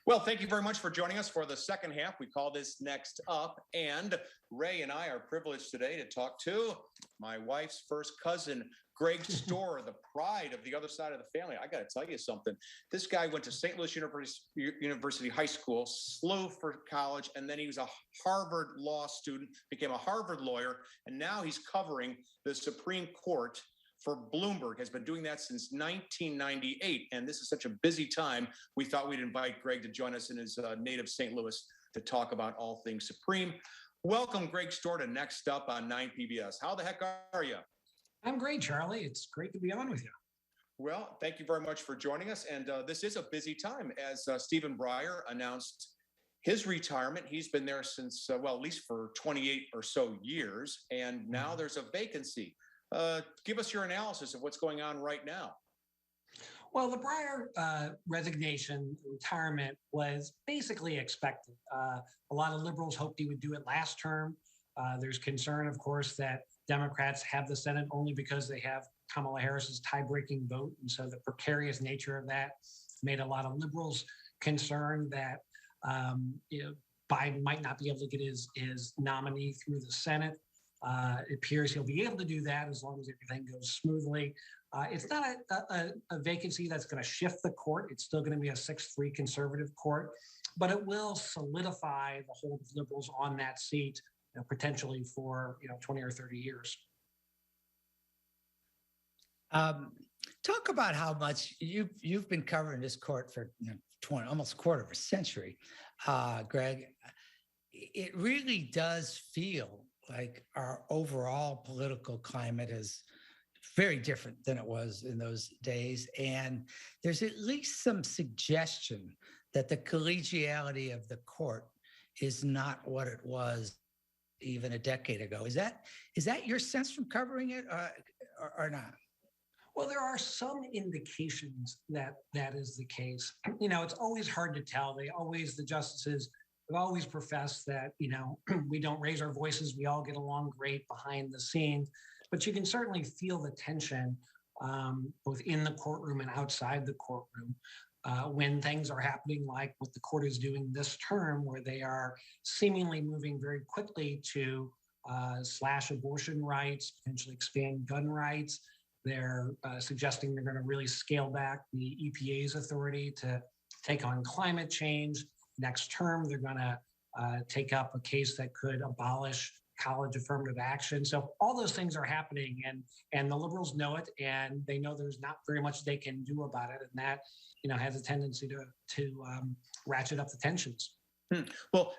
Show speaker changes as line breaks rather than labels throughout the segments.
Well, thank you very much for joining us for the second half. We call this Next Up. And Ray and I are privileged today to talk to my wife's first cousin, Greg Stohr, the pride of the other side of the family. I got to tell you something. This guy went to St. Louis University High School, SLU for college, and then he was a Harvard law student, became a Harvard lawyer, and now he's covering the Supreme Court for Bloomberg, has been doing that since 1998. And this is such a busy time. We thought we'd invite Greg to join us in his native St. Louis to talk about all things Supreme. Welcome, Greg Stohr, to Next Up on 9 PBS. How the heck are you?
I'm great, Charlie. It's great to be on with you.
Well, thank you very much for joining us. And this is a busy time as Stephen Breyer announced his retirement. He's been there since, at least for 28 or so years. And now there's a vacancy. Give us your analysis of what's going on right now.
Well, the Breyer resignation, retirement was basically expected. A lot of liberals hoped he would do it last term. There's concern, of course, that Democrats have the Senate only because they have Kamala Harris's tie-breaking vote. And so the precarious nature of that made a lot of liberals concerned that Biden might not be able to get his nominee through the Senate. It appears he'll be able to do that as long as everything goes smoothly. It's not a vacancy that's going to shift the court. It's still going to be a 6-3 conservative court, but it will solidify the hold of liberals on that seat, potentially for 20 or 30 years.
Talk about how much you've been covering this court for almost a quarter of a century, Greg. It really does feel like our overall political climate is very different than it was in those days. And there's at least some suggestion that the collegiality of the court is not what it was even a decade ago. Is that your sense from covering it or not?
Well, there are some indications that that is the case. It's always hard to tell. The justices have always professed that, we don't raise our voices. We all get along great behind the scenes. But you can certainly feel the tension both in the courtroom and outside the courtroom when things are happening like what the court is doing this term, where they are seemingly moving very quickly to slash abortion rights, potentially expand gun rights. They're suggesting they're going to really scale back the EPA's authority to take on climate change. Next term, they're going to take up a case that could abolish college affirmative action. So all those things are happening, and the liberals know it, and they know there's not very much they can do about it, and that has a tendency to ratchet up the tensions.
Well,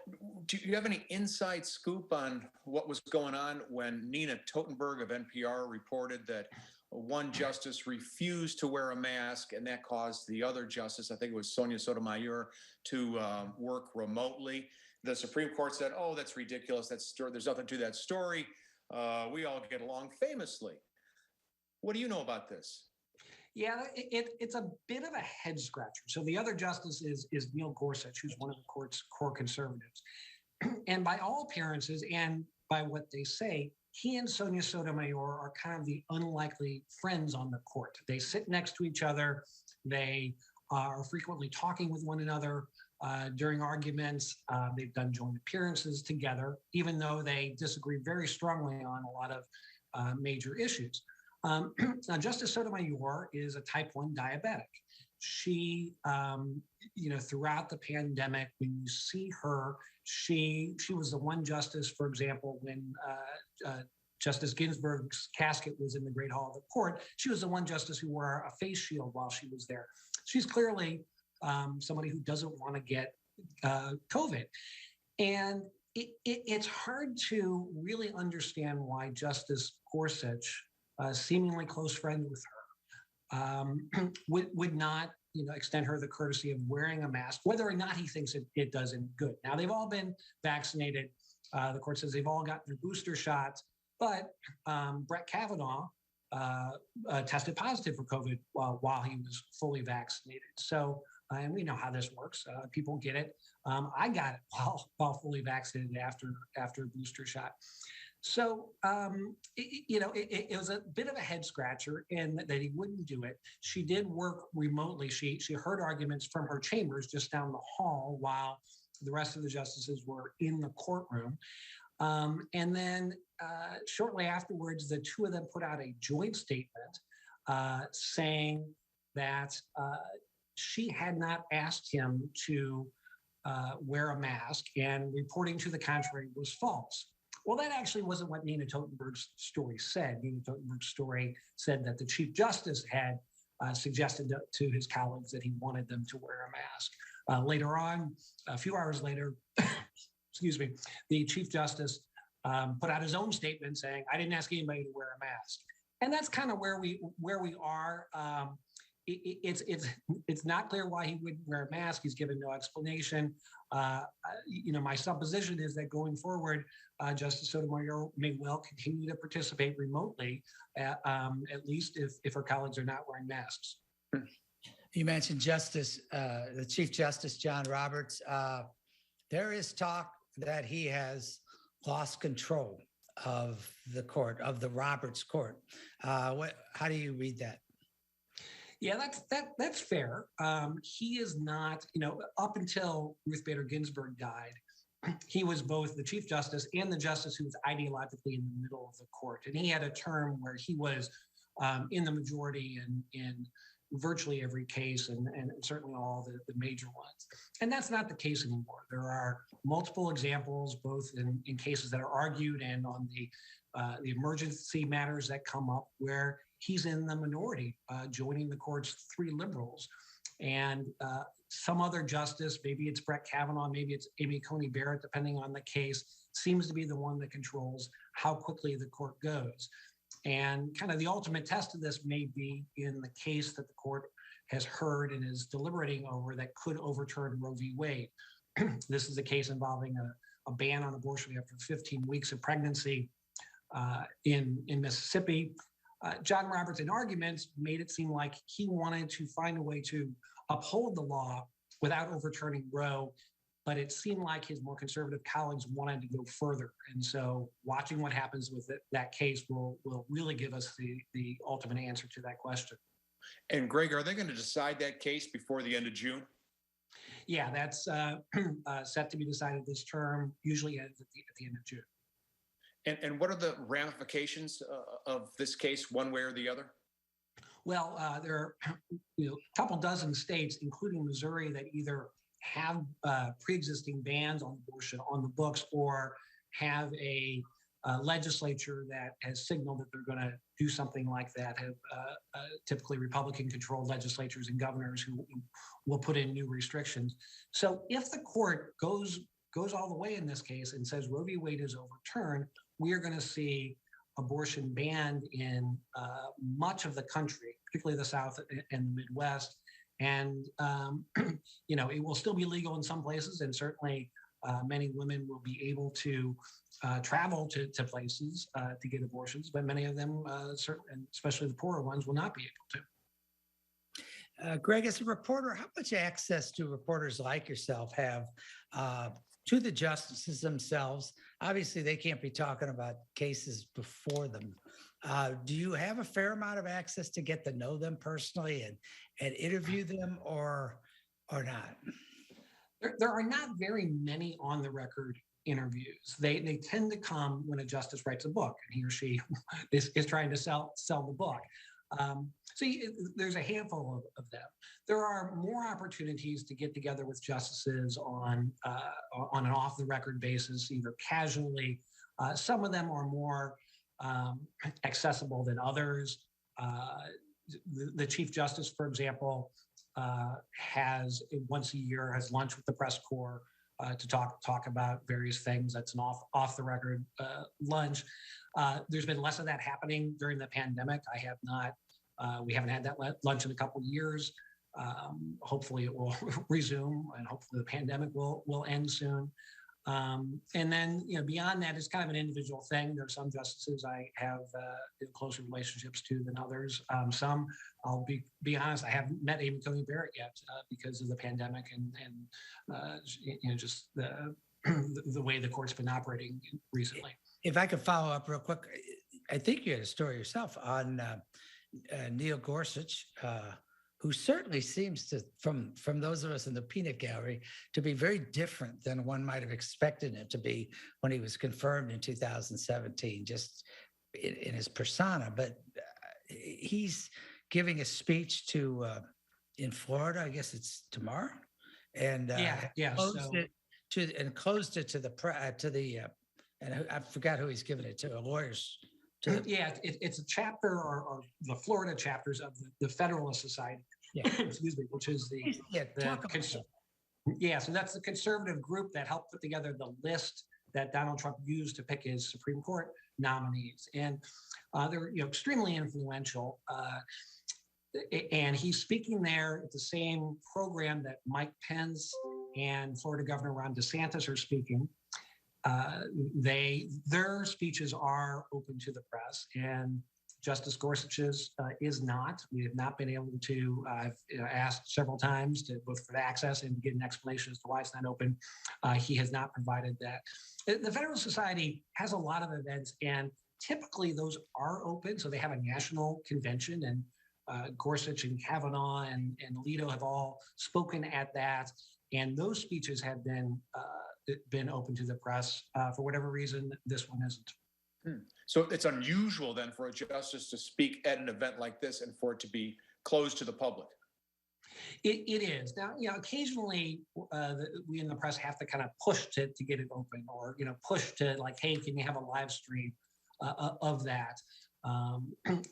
do you have any inside scoop on what was going on when Nina Totenberg of NPR reported that one justice refused to wear a mask, and that caused the other justice, I think it was Sonia Sotomayor, to work remotely? The Supreme Court said, "Oh, that's ridiculous. There's nothing to that story. We all get along famously." What do you know about this?
Yeah, it's a bit of a head scratcher. So the other justice is Neil Gorsuch, who's one of the court's core conservatives. And by all appearances, and by what they say, he and Sonia Sotomayor are kind of the unlikely friends on the court. They sit next to each other. They are frequently talking with one another during arguments. They've done joint appearances together, even though they disagree very strongly on a lot of major issues. Now, Justice Sotomayor is a type 1 diabetic. She, throughout the pandemic, when you see her, she was the one justice, for example, when Justice Ginsburg's casket was in the Great Hall of the Court, she was the one justice who wore a face shield while she was there. She's clearly somebody who doesn't want to get COVID. And it's hard to really understand why Justice Gorsuch, seemingly close friend with her, would not extend her the courtesy of wearing a mask, whether or not he thinks it does any good. Now, they've all been vaccinated. The court says they've all gotten their booster shots, but Brett Kavanaugh tested positive for COVID while he was fully vaccinated. So, and we know how this works. People get it. I got it while fully vaccinated after a booster shot. So, it was a bit of a head scratcher in that he wouldn't do it. She did work remotely. She heard arguments from her chambers just down the hall while the rest of the justices were in the courtroom. And then shortly afterwards, the two of them put out a joint statement saying that she had not asked him to wear a mask, and reporting to the contrary was false. Well, that actually wasn't what Nina Totenberg's story said. Nina Totenberg's story said that the Chief Justice had suggested to his colleagues that he wanted them to wear a mask. Later on, a few hours later, excuse me, the Chief Justice put out his own statement saying, "I didn't ask anybody to wear a mask." And that's kind of where we are. It's not clear why he wouldn't wear a mask. He's given no explanation. My supposition is that going forward, Justice Sotomayor may well continue to participate remotely, at least if her colleagues are not wearing masks.
You mentioned the Chief Justice, John Roberts. There is talk that he has lost control of the court, of the Roberts court. How do you read that?
Yeah, that's fair. He is not, up until Ruth Bader Ginsburg died, he was both the Chief Justice and the justice who was ideologically in the middle of the court. And he had a term where he was in the majority in virtually every case, and certainly all the major ones. And that's not the case anymore. There are multiple examples, both in cases that are argued and on the emergency matters that come up, where he's in the minority, joining the court's three liberals. And some other justice, maybe it's Brett Kavanaugh, maybe it's Amy Coney Barrett, depending on the case, seems to be the one that controls how quickly the court goes. And kind of the ultimate test of this may be in the case that the court has heard and is deliberating over that could overturn Roe v. Wade. This is a case involving a ban on abortion after 15 weeks of pregnancy in Mississippi. John Roberts, in arguments, made it seem like he wanted to find a way to uphold the law without overturning Roe, but it seemed like his more conservative colleagues wanted to go further. And so watching what happens with that case will really give us the ultimate answer to that question.
And Greg, are they going to decide that case before the end of June?
Yeah, that's set to be decided this term, usually ends at the end of June.
And what are the ramifications of this case, one way or the other?
Well, there are a couple dozen states, including Missouri, that either have pre-existing bans on abortion on the books or have a legislature that has signaled that they're going to do something like that, have typically Republican-controlled legislatures and governors who will put in new restrictions. So if the court goes all the way in this case and says Roe v. Wade is overturned, we are going to see abortion banned in much of the country, particularly the South and the Midwest. And, it will still be legal in some places, and certainly many women will be able to travel to places to get abortions, but many of them, especially the poorer ones, will not be able
to. Greg, as a reporter, how much access do reporters like yourself have to the justices themselves? Obviously, they can't be talking about cases before them. Do you have a fair amount of access to get to know them personally and interview them, or not?
There are not very many on the record interviews. They tend to come when a justice writes a book and he or she is trying to sell the book. So there's a handful of them. There are more opportunities to get together with justices on an off-the-record basis, either casually. Some of them are more accessible than others. The Chief Justice, for example, has once a year has lunch with the press corps to talk about various things. That's an off-the-record lunch. There's been less of that happening during the pandemic. We haven't had that lunch in a couple of years. Hopefully it will resume, and hopefully the pandemic will end soon. And then, beyond that, it's kind of an individual thing. There are some justices I have closer relationships to than others. Some, I'll be honest, I haven't met Amy Coney Barrett yet because of the pandemic and just the way the court's been operating recently.
If I could follow up real quick, I think you had a story yourself on Neil Gorsuch, who certainly seems to, from those of us in the peanut gallery, to be very different than one might have expected him to be when he was confirmed in 2017, just in his persona. But he's giving a speech to in Florida. I guess it's tomorrow, and closed it to the and I forgot who he's giving it to. Lawyers.
It's a chapter or the Florida chapters of the Federalist Society. Yeah. Excuse me, which is so that's the conservative group that helped put together the list that Donald Trump used to pick his Supreme Court nominees, and they're extremely influential. And he's speaking there at the same program that Mike Pence and Florida Governor Ron DeSantis are speaking. Their speeches are open to the press, and Justice Gorsuch's is not. We have not been able to. I've asked several times to both for access and get an explanation as to why it's not open. He has not provided that. The Federalist Society has a lot of events, and typically those are open. So they have a national convention, and Gorsuch and Kavanaugh and Alito have all spoken at that, and those speeches have been open to the press. For whatever reason, this one isn't.
So it's unusual then for a justice to speak at an event like this and for it to be closed to the public.
It is. Now, occasionally we in the press have to kind of push to get it open, or push to like, hey, can you have a live stream of that?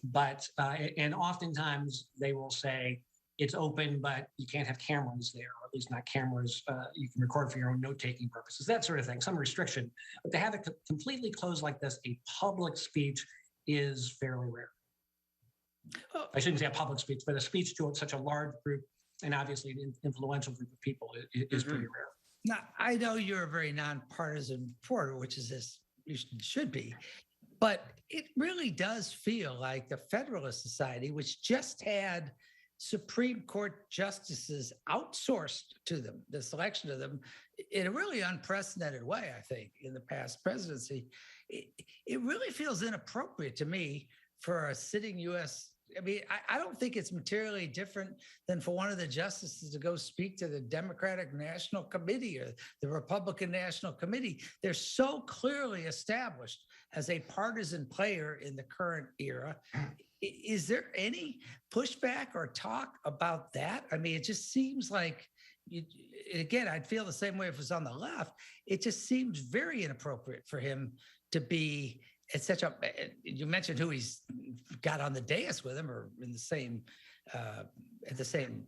But oftentimes they will say it's open, but you can't have cameras there, or at least not cameras. You can record for your own note-taking purposes, that sort of thing, some restriction. But to have it completely closed like this, a public speech, is fairly rare. Well, I shouldn't say a public speech, but a speech to such a large group, and obviously an influential group of people, is pretty rare.
Now, I know you're a very nonpartisan reporter, which is this you should be, but it really does feel like the Federalist Society, which just had Supreme Court justices outsourced to them, the selection of them, in a really unprecedented way, I think, in the past presidency. It really feels inappropriate to me for a sitting U.S. I mean, I don't think it's materially different than for one of the justices to go speak to the Democratic National Committee or the Republican National Committee. They're so clearly established as a partisan player in the current era. Is there any pushback or talk about that? I mean, it just seems like, again, I'd feel the same way if it was on the left. It just seems very inappropriate for him to be at such a, you mentioned who he's got on the dais with him or in the same, at the same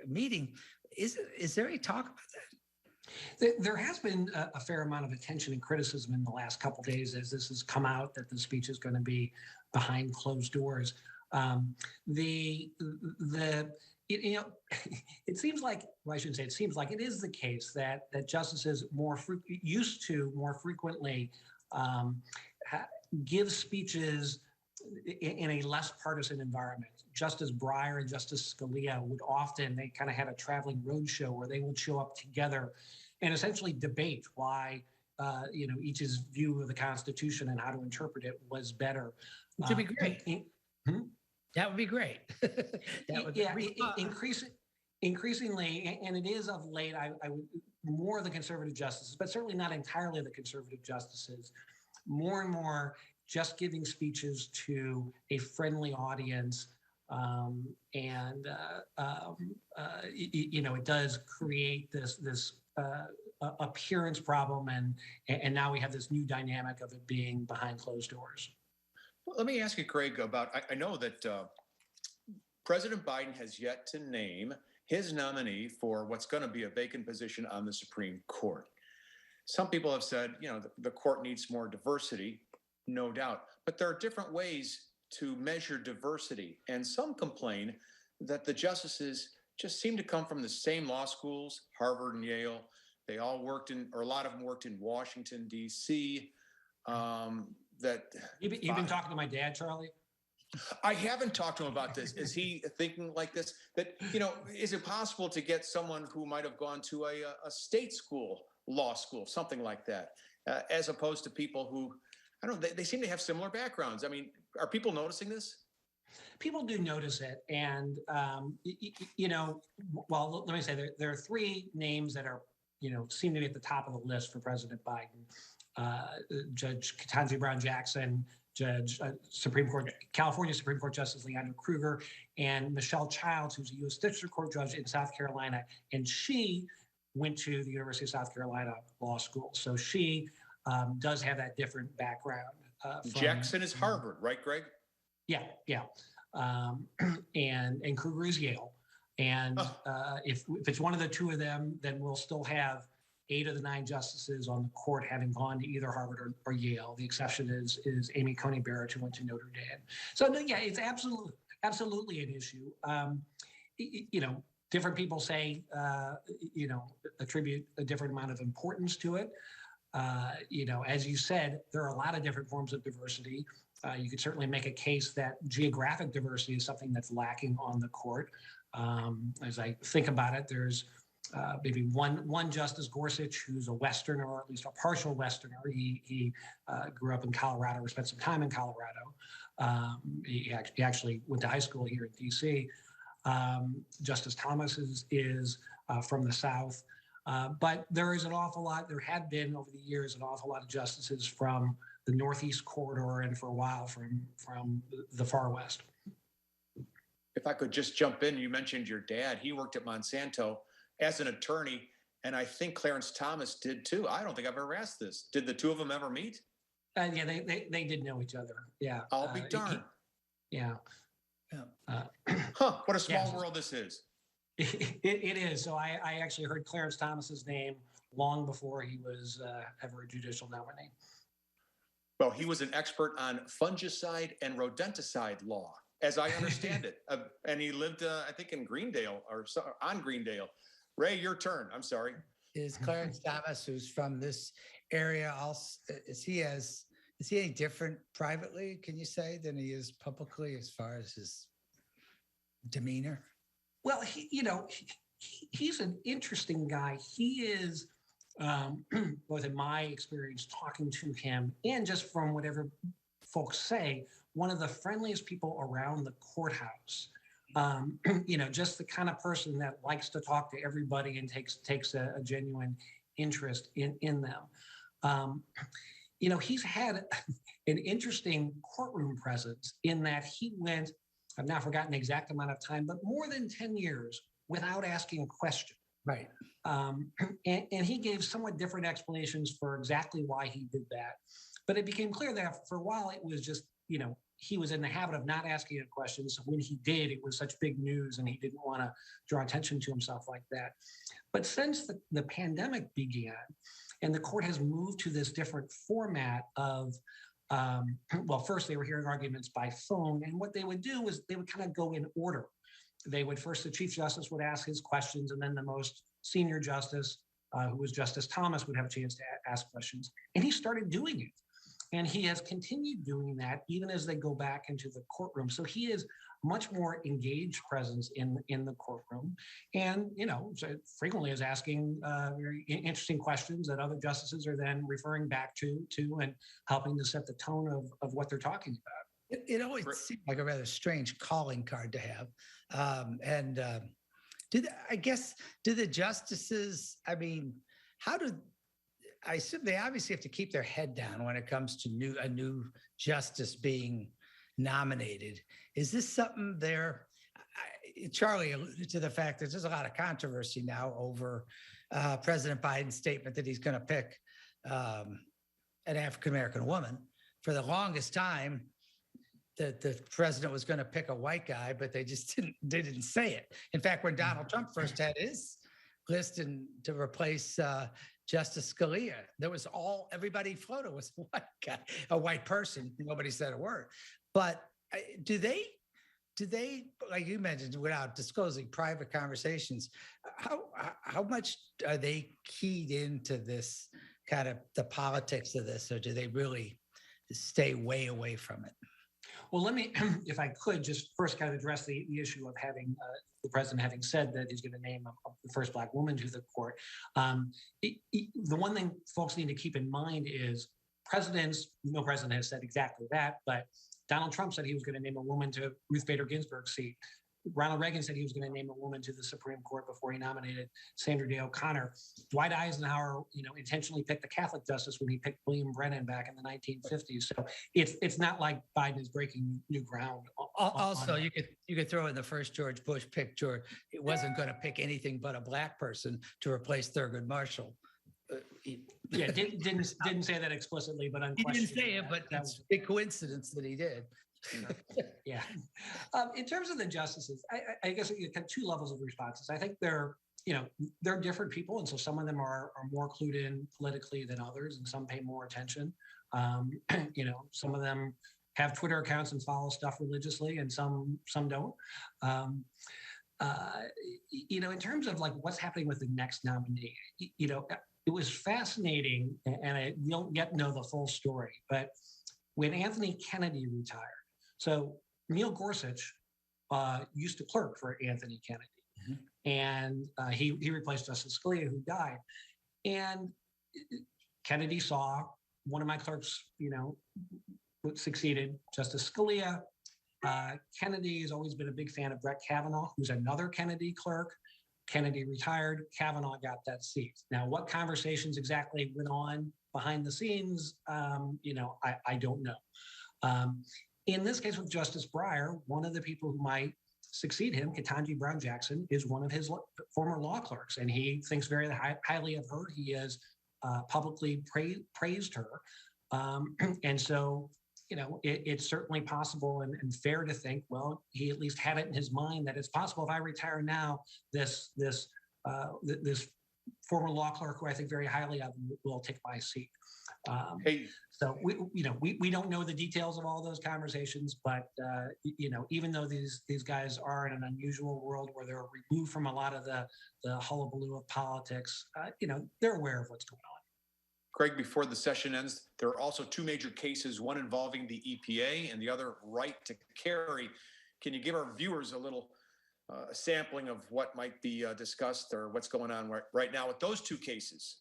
meeting. Is there any talk about that?
There has been a fair amount of attention and criticism in the last couple of days as this has come out that the speech is going to be behind closed doors. It seems like, well, I shouldn't say it seems like, it is the case that justices used to more frequently give speeches in a less partisan environment. Justice Breyer and Justice Scalia would often, they kind of had a traveling roadshow where they would show up together and essentially debate why each's view of the Constitution and how to interpret it was better.
Which would be great. That would be great. That would be
increasingly, and it is of late, I would more of the conservative justices, but certainly not entirely the conservative justices, more and more just giving speeches to a friendly audience. It does create this appearance problem, and now we have this new dynamic of it being behind closed doors.
Well, let me ask you, Greg, about, I know that President Biden has yet to name his nominee for what's going to be a vacant position on the Supreme Court. Some people have said, the court needs more diversity, no doubt, but there are different ways to measure diversity. And some complain that the justices just seem to come from the same law schools, Harvard and Yale. They all worked or a lot of them worked in Washington, D.C.
You've been talking to my dad, Charlie?
I haven't talked to him about this. Is he thinking like this? That, is it possible to get someone who might have gone to a state school, law school, something like that? as opposed to people who, I don't know, they seem to have similar backgrounds. I mean, are people noticing this?
People do notice it. And, well, let me say there are three names that are, seem to be at the top of the list for President Biden. Judge Ketanji Brown Jackson, California Supreme Court Justice Leandra Kruger, and Michelle Childs, who's a U.S. District Court judge in South Carolina. And she went to the University of South Carolina Law School. So she does have that different background.
Jackson is Harvard, right, Greg?
Yeah. And Kruger is Yale. And if it's one of the two of them, then we'll still have 8 of the 9 justices on the court having gone to either Harvard or Yale. The exception is Amy Coney Barrett, who went to Notre Dame. So yeah, it's absolutely an issue. Different people say, attribute a different amount of importance to it. As you said, there are a lot of different forms of diversity. You could certainly make a case that geographic diversity is something that's lacking on the court. As I think about it, there's maybe one Justice Gorsuch who's a Westerner, or at least a partial Westerner. He grew up in Colorado or spent some time in Colorado. He actually went to high school here in D.C. Justice Thomas is from the South. But there is an awful lot, there had been over the years, an awful lot of justices from the Northeast corridor and for a while from the far West.
If I could just jump in, you mentioned your dad. He worked at Monsanto as an attorney, and I think Clarence Thomas did too. I don't think I've ever asked this. Did the two of them ever meet?
Yeah, they did know each other. Yeah.
I'll be darned.
Yeah.
What a small world this is.
It is. So I actually heard Clarence Thomas's name long before he was ever a judicial nominee.
Well, he was an expert on fungicide and rodenticide law, as I understand it. And he lived, I think, in Greendale or on Greendale. Ray, your turn. I'm sorry.
Is Clarence Thomas, who's from this area, also, is he any different privately, can you say, than he is publicly as far as his demeanor?
Well, he's an interesting guy. He is, both in my experience talking to him and just from whatever folks say, one of the friendliest people around the courthouse. Just the kind of person that likes to talk to everybody and takes a genuine interest in them. He's had an interesting courtroom presence in that he went, I've now forgotten the exact amount of time, but more than 10 years without asking a question.
Right.
And he gave somewhat different explanations for exactly why he did that. But it became clear that for a while it was just, he was in the habit of not asking a question. So when he did, it was such big news and he didn't want to draw attention to himself like that. But since the pandemic began and the court has moved to this different format of, first they were hearing arguments by phone. And what they would do is they would kind of go in order. They would first, the Chief Justice would ask his questions, and then the most senior justice, who was Justice Thomas, would have a chance to ask questions. And he started doing it. And he has continued doing that even as they go back into the courtroom. So he is much more engaged presence in the courtroom, and frequently is asking very interesting questions that other justices are then referring back to and helping to set the tone of what they're talking about.
It always seemed like a rather strange calling card to have. Do the justices, I assume they obviously have to keep their head down when it comes to a new justice being nominated. Is this something Charlie alluded to the fact that there's a lot of controversy now over President Biden's statement that he's going to pick an African-American woman. For the longest time, the president was going to pick a white guy, but they didn't say it. In fact, when Donald Trump first had his list to replace Justice Scalia, everybody floated was a white guy, a white person. Nobody said a word. But do they, like you mentioned, without disclosing private conversations, how much are they keyed into this kind of the politics of this, or do they really stay way away from it?
Well, let me, if I could, just first kind of address the issue of having the president having said that he's going to name the first Black woman to the court. The one thing folks need to keep in mind is no president has said exactly that, but Donald Trump said he was going to name a woman to Ruth Bader Ginsburg's seat. Ronald Reagan said he was going to name a woman to the Supreme Court before he nominated Sandra Day O'Connor. Dwight Eisenhower, intentionally picked a Catholic justice when he picked William Brennan back in the 1950s. So it's not like Biden is breaking new ground.
Also, you could throw in the first George Bush picked George. It wasn't going to pick anything but a Black person to replace Thurgood Marshall.
Didn't say that explicitly, but
he didn't say it, but that's a big coincidence that he did.
Yeah. In terms of the justices, I guess you have two levels of responses. I think they're different people, and so some of them are more clued in politically than others, and some pay more attention. Some of them have Twitter accounts and follow stuff religiously, and some don't. In terms of like what's happening with the next nominee, it was fascinating, and I don't yet know the full story, but when Anthony Kennedy retired, so Neil Gorsuch used to clerk for Anthony Kennedy, and he replaced Justice Scalia, who died. And Kennedy saw one of my clerks, succeeded Justice Scalia. Kennedy has always been a big fan of Brett Kavanaugh, who's another Kennedy clerk. Kennedy retired, Kavanaugh got that seat. Now, what conversations exactly went on behind the scenes, I don't know. In this case with Justice Breyer, one of the people who might succeed him, Ketanji Brown Jackson, is one of his former law clerks, and he thinks very highly of her. He has publicly praised her. And so, it's certainly possible and fair to think, well, he at least had it in his mind that it's possible if I retire now, this former law clerk who I think very highly of will take my seat. So we don't know the details of all those conversations, but even though these guys are in an unusual world where they're removed from a lot of the hullabaloo of politics, they're aware of what's going on.
Greg, before the session ends, there are also two major cases, one involving the EPA and the other right to carry. Can you give our viewers a little sampling of what might be discussed or what's going on right now with those two cases?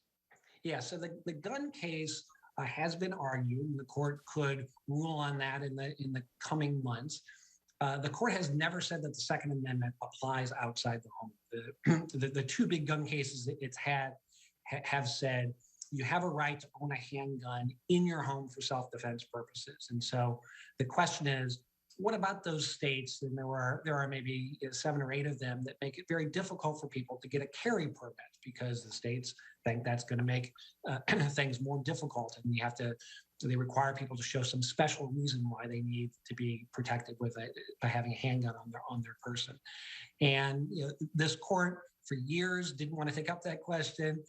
Yeah, so the gun case has been argued, and the court could rule on that in the coming months. The court has never said that the Second Amendment applies outside the home. The two big gun cases that it's had have said you have a right to own a handgun in your home for self-defense purposes. And so the question is, what about those states? And there are maybe 7 or 8 of them that make it very difficult for people to get a carry permit because the states think that's going to make things more difficult, and they require people to show some special reason why they need to be protected by having a handgun on their person. And this court for years didn't want to take up that question.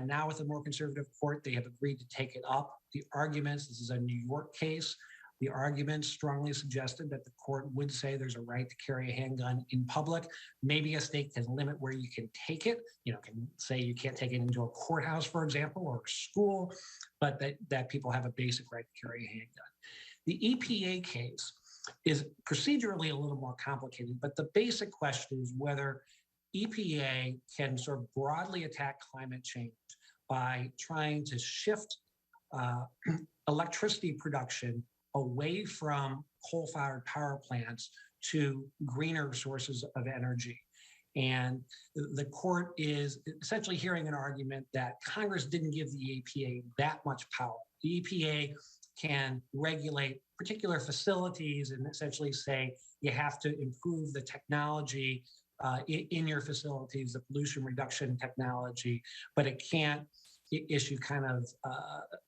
Now with a more conservative court, they have agreed to take it up. The arguments, this is a New York case, the arguments strongly suggested that the court would say there's a right to carry a handgun in public. Maybe a state can limit where you can take it. Can say you can't take it into a courthouse, for example, or a school, but that people have a basic right to carry a handgun. The EPA case is procedurally a little more complicated, but the basic question is whether EPA can sort of broadly attack climate change by trying to shift electricity production away from coal-fired power plants to greener sources of energy. And the court is essentially hearing an argument that Congress didn't give the EPA that much power. The EPA can regulate particular facilities and essentially say you have to improve the technology in your facilities, the pollution reduction technology, but it can't issue kind of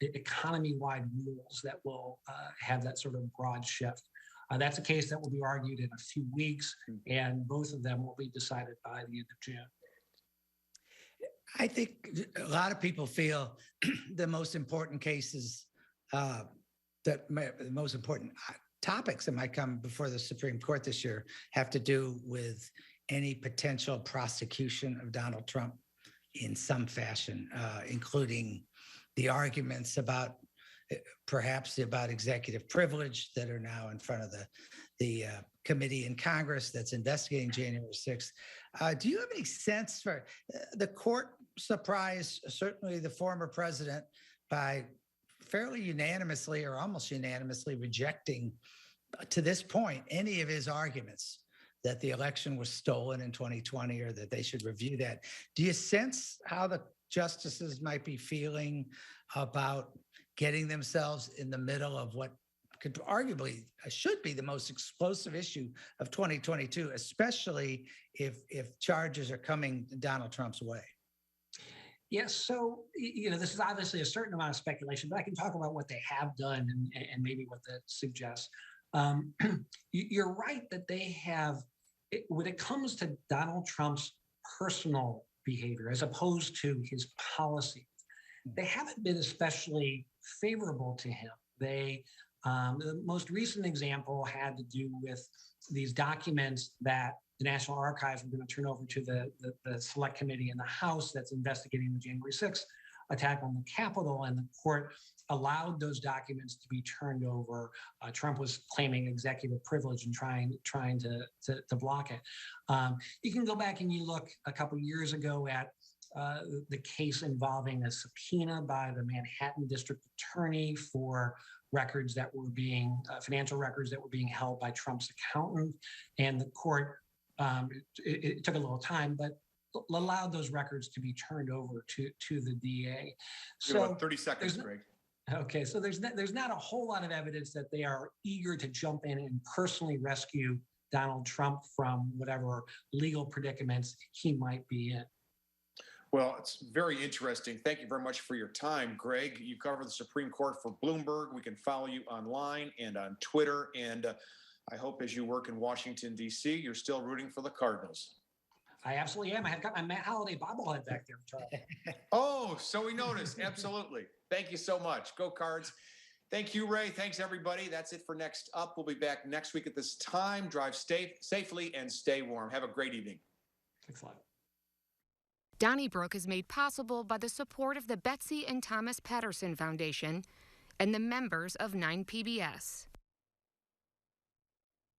economy-wide rules that will have that sort of broad shift. That's a case that will be argued in a few weeks, and both of them will be decided by the end of June.
I think a lot of people feel the most important cases, the most important topics that might come before the Supreme Court this year have to do with any potential prosecution of Donald Trump in some fashion, including the arguments about perhaps about executive privilege that are now in front of the committee in Congress that's investigating January 6th. Do you have any sense for the court surprised certainly the former president by fairly unanimously or almost unanimously rejecting to this point any of his arguments that the election was stolen in 2020 or that they should review that? Do you sense how the justices might be feeling about getting themselves in the middle of what could arguably should be the most explosive issue of 2022, especially if charges are coming Donald Trump's way?
Yes. So, this is obviously a certain amount of speculation, but I can talk about what they have done and maybe what that suggests. You're right that they have, when it comes to Donald Trump's personal behavior as opposed to his policy, they haven't been especially favorable to him. The most recent example had to do with these documents that the National Archives were going to turn over to the Select Committee in the House that's investigating the January 6th attack on the Capitol, and the court allowed those documents to be turned over. Trump was claiming executive privilege and trying to block it. You can go back and you look a couple of years ago at the case involving a subpoena by the Manhattan District Attorney for records that were financial records that were being held by Trump's accountant, and the court, it took a little time, but allowed those records to be turned over to the DA.
So 30 seconds, Greg.
Okay, so there's not a whole lot of evidence that they are eager to jump in and personally rescue Donald Trump from whatever legal predicaments he might be in.
Well, it's very interesting. Thank you very much for your time, Greg. You cover the Supreme Court for Bloomberg. We can follow you online and on Twitter. And I hope as you work in Washington, D.C., you're still rooting for the Cardinals.
I absolutely am. I have got my Matt Holiday bobblehead back there, Charles.
Oh, so we noticed. Absolutely. Thank you so much. Go Cards. Thank you, Ray. Thanks, everybody. That's it for Next Up. We'll be back next week at this time. Drive safely and stay warm. Have a great evening.
Thanks a lot.
Donnybrook is made possible by the support of the Betsy and Thomas Patterson Foundation and the members of 9PBS.